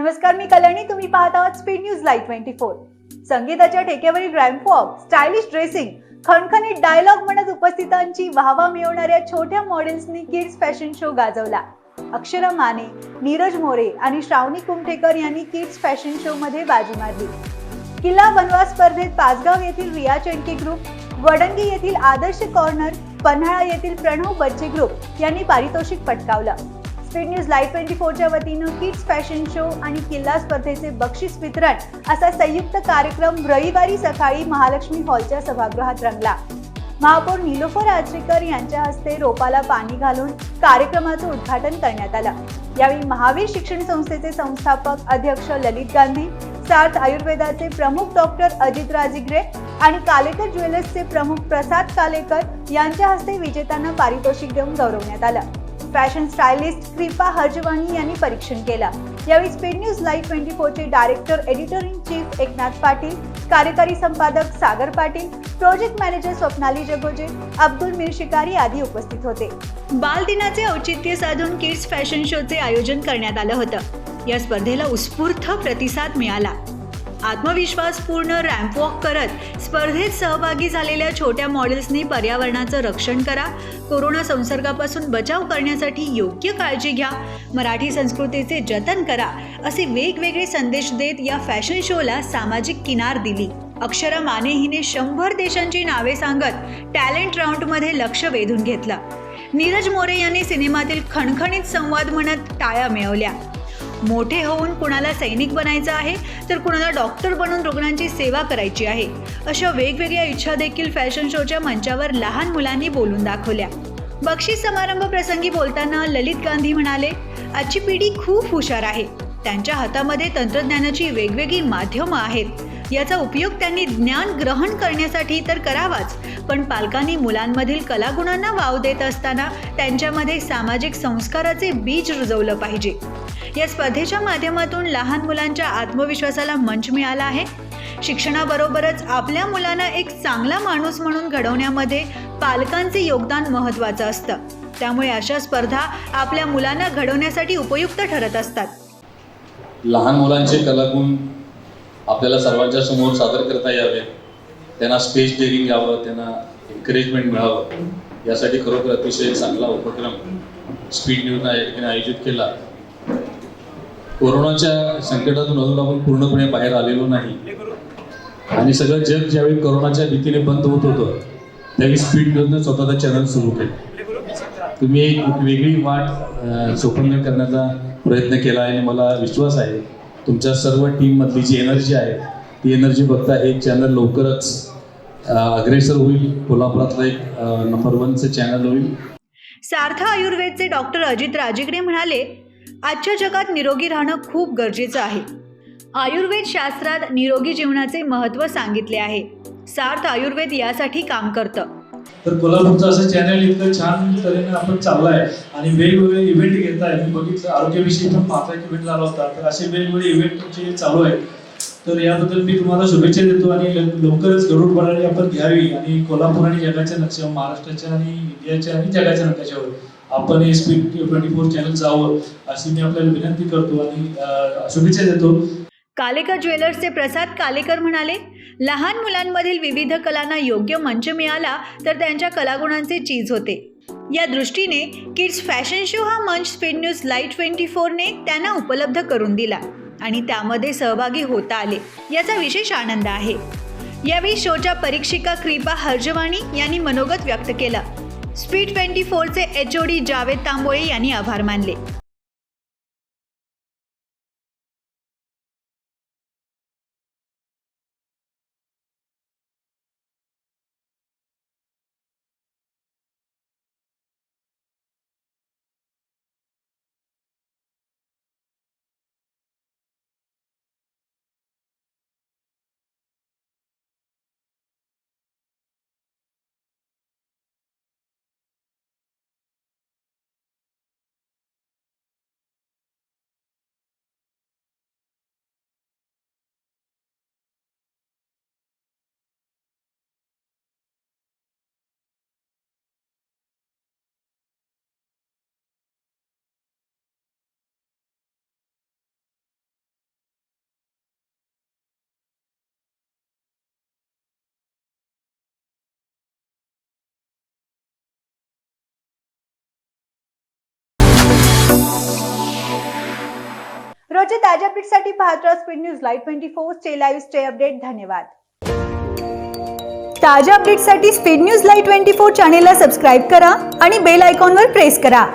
नमस्कार, मी कल्याणी. तुम्ही पाहत आहात स्पीड न्यूज लाईव्ह 24. संगीताच्या ठेक्यावरील रॅम्प वॉक, स्टायलिश ड्रेसिंग, खणखणीत डायलॉग म्हणत उपस्थितांची वाहवा मिळवणाऱ्या छोट्या मॉडेल्सनी किड्स फॅशन शो गाजवला. अक्षरा माने, नीरज मोरे आणि श्रावणी कुमठेकर यांनी किड्स फॅशन शो मध्ये बाजी मारली. किल्ला बनवा स्पर्धेत पाचगाव येथील रिया चेंडके ग्रुप, वडंगी येथील आदर्श कॉर्नर, पन्हाळा येथील प्रणव बच्चे ग्रुप यांनी पारितोषिक पटकावलं. स्पीड न्यूज लाईव्ह 24च्या वतीनं किड्स फॅशन शो आणि किल्ला स्पर्धेचे बक्षीस वितरण असा संयुक्त कार्यक्रम रविवारी सकाळी महालक्ष्मी हॉलच्या सभागृहात रंगला. महापौर निलोफर आचरेकर यांच्या हस्ते रोपाला पाणी घालून कार्यक्रमाचं उद्घाटन करण्यात आलं. यावेळी महावीर शिक्षण संस्थेचे संस्थापक अध्यक्ष ललित गांधी, सार्थ आयुर्वेदाचे प्रमुख डॉक्टर अजित राजिगरे आणि कालेकर ज्वेलर्सचे प्रमुख प्रसाद कालेकर यांच्या हस्ते विजेत्यांना पारितोषिक देऊन गौरवण्यात आलं. फॅशन स्टायलिस्ट कृपा हर्जवाणी यांनी परीक्षण केलं. यावेळी स्पीड न्यूज लाईव्ह 24चे director editor in chief Eknath Patil, कार्यकारी संपादक सागर पाटील, प्रोजेक्ट मॅनेजर स्वप्नाली जगोजे, अब्दुल मीर शिकारी आदी उपस्थित होते. बालदिनाचे औचित्य साधून किड्स फॅशन शोचे आयोजन करण्यात आलं होतं. या स्पर्धेला उत्स्फूर्त प्रतिसाद मिळाला. आत्मविश्वासपूर्ण रॅम्प वॉक करत स्पर्धेत सहभागी झालेल्या छोट्या मॉडेल्सनी पर्यावरणाचं रक्षण करा, कोरोना संसर्गापासून बचाव करण्यासाठी योग्य काळजी घ्या, मराठी संस्कृतीचे जतन करा असे वेगवेगळे संदेश देत या फॅशन शोला सामाजिक किनार दिली. अक्षरा माने हिने 100 देशांची नावे सांगत टॅलेंट राऊंडमध्ये लक्ष वेधून घेतलं. नीरज मोरे यांनी सिनेमातील खणखणीत संवाद म्हणत टाळ्या मिळवल्या. मोठे होऊन कुणाला सैनिक बनायचं आहे तर कुणाला डॉक्टर बनून रुग्णांची सेवा करायची आहे अशा वेगवेगळ्या इच्छा देखील फॅशन शोच्या मंचावर लहान मुलांनी बोलून दाखवल्या. बक्षीस समारंभ प्रसंगी बोलताना ललित गांधी म्हणाले, आजची पिढी खूप हुशार आहे. त्यांच्या हातामध्ये तंत्रज्ञानाची वेगवेगळी माध्यमं आहेत. याचा उपयोग त्यांनी ज्ञान ग्रहण करण्यासाठी तर करावाच, पण पालकांनी मुलांमधील कलागुणांना वाव देत असताना त्यांच्यामध्ये सामाजिक संस्काराचे बीज रुजवलं पाहिजे. या स्पर्धेच्या माध्यमातून लहान मुलांच्या आत्मविश्वासाला मंच मिळाला आहे. शिक्षणाबरोबरच आपल्या मुलांना एक चांगला माणूस म्हणून घडवण्यामध्ये पालकांचे योगदान महत्त्वाचं असतं. त्यामुळे अशा स्पर्धा आपल्या मुलांना घडवण्यासाठी उपयुक्त ठरत असतात. लहान मुलांचे कलागुण आपल्याला सर्वांच्या समोर सादर करता यावेत, त्यांना स्पेस डेअरिंग यावं, त्यांना एन्करेजमेंट मिळावं, यासाठी खरोखर अतिशय चांगला उपक्रम स्पीड न्यूजनं या ठिकाणी आयोजित केला. कोरोनाच्या संकटातून अजून आपण पूर्णपणे बाहेर आलेलो नाही आणि सगळं जग ज्यावेळी कोरोनाच्या भीतीने बंद होत होतं त्यावेळी स्पीड न्यूजनं स्वतःचा चॅनल सुरू केलं. तुम्ही एक वेगळी वाट सोपवण्य करण्याचा प्रयत्न केला आणि मला विश्वास आहे तुमच्या सर्व टीममधली जी एनर्जी आहे ती एनर्जी बघता हे चॅनल लवकरच अग्रेसर होईल. कोल्हापुरातलं एक नंबर 1चं चॅनल होईल. सार्थ आयुर्वेदचे डॉक्टर अजित राजिगरे म्हणाले, आजच्या जगात निरोगी राहणं खूप गरजेचं आहे. आयुर्वेद शास्त्रात निरोगी जीवनाचे महत्त्व सांगितले आहे. सार्थ आयुर्वेद यासाठी काम करतं. तर कोल्हापूरचं असं चॅनल इतकं छान तऱ्हेने आपण चाललाय आणि वेगवेगळे इव्हेंट घेत आहे. मी बघितलं आरोग्याविषयी पण माझा एक इव्हेंट झाला होता. तर असे वेगवेगळे इव्हेंट तुमचे चालू आहेत. तर याबद्दल मी तुम्हाला शुभेच्छा देतो आणि लवकरच गरुड बनाडी आपण घ्यावी आणि कोल्हापूर आणि जगाच्या नकाशावर, महाराष्ट्राच्या आणि इंडियाच्या आणि जगाच्या नकाशावर आपण हे स्पीड 24 चॅनल जावं अशी मी आपल्याला विनंती करतो आणि शुभेच्छा देतो. कालेकर ज्वेलर्सचे प्रसाद कालेकर म्हणाले, लहान मुलांमधील विविध कलांना योग्य मंच मिळाला तर त्यांच्या कलागुणांचे चीज होते. या दृष्टीने किड्स फॅशन शो हा मंच स्पीड न्यूज लाईव्ह 24ने त्यांना उपलब्ध करून दिला आणि त्यामध्ये सहभागी होता आले, याचा विशेष आनंद आहे. यावेळी शोच्या परीक्षिका कृपा हर्जवाणी यांनी मनोगत व्यक्त केलं. स्पीड 24चे HOD जावेद तांबोळे यांनी आभार मानले. दररोजच्या ताज्या अपडेट्ससाठी पाहत राहा speed news live 24 stay live stay update. धन्यवाद. ताज्या अपडेट्ससाठी स्पीड न्यूज लाईव्ह 24 चॅनेलला सबस्क्राईब करा आणि बेल आयकॉनवर प्रेस करा.